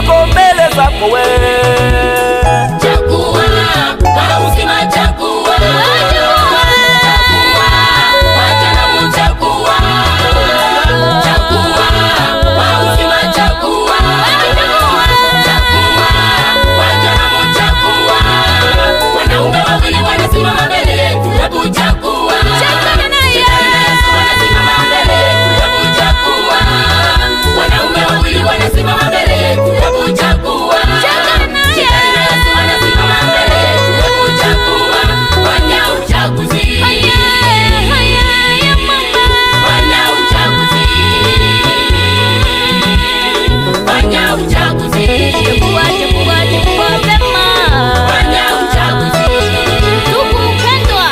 wako mbele zako wewe. Chagua kwa uzima, chagua, chagua, wacha na kuchagua, chagua kwa uzima, chagua, chagua, wacha na kuchagua. Wanaume wawili wanasimama mbele yetu, hebu chagua. Chagua na Yesu wanasimama mbele yetu, hebu chagua. Wanaume wawili wanasimama mbele yetu, hebu chagua. Chagua na Yesu wanasimama mbele yetu, hebu chagua. Fanya uchaguzi, fanya uchaguzi, fanya uchaguzi, chagua, chagua, chagua vema, fanya uchaguzi. Ndugu mpendwa,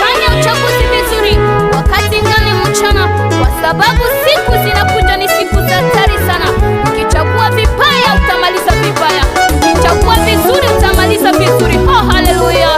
fanya uchaguzi vizuri wakati ngani mchana, kwa sababu siku zinakuja ni siku za hatari sana. Ukichagua vibaya utamaliza vibaya, ukichagua vizuri utamaliza vizuri. Oh, haleluya!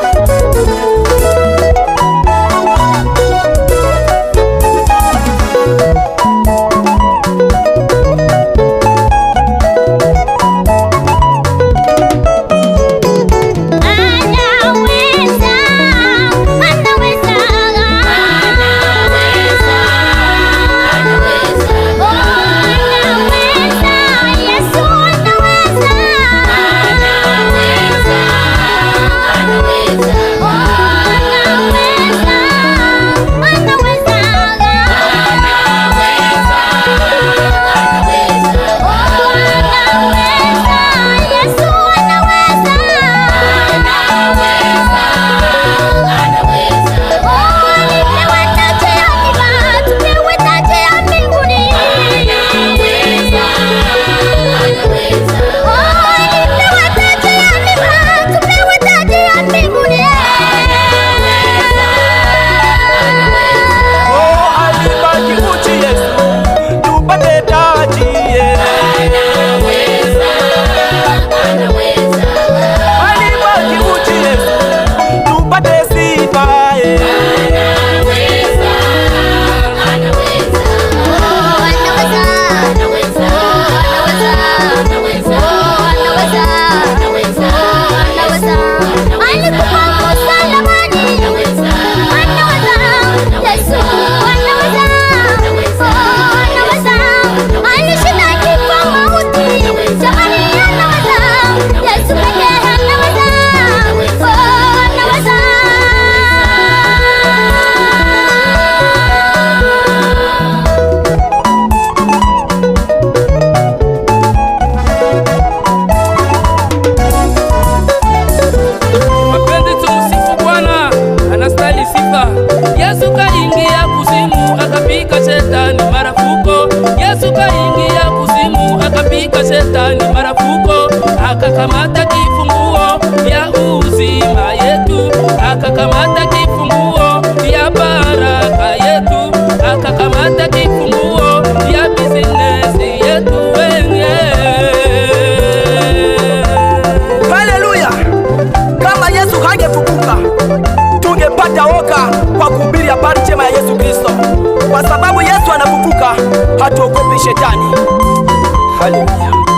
Yesu kaingia kuzimu akapiga shetani marafuko. Yesu kaingia kuzimu akapiga shetani marafuko. Akakamata kifunguo ya uzima yetu, akakamata kifunguo ya baraka yetu, akakamata kifunguo ya business yetu wenye. Haleluya! Kama Yesu hangefufuka tungepata woga kwa kuhubiri habari njema ya Yesu Kristo. Kwa sababu Yesu anafufuka, hatuogopi shetani. Haleluya!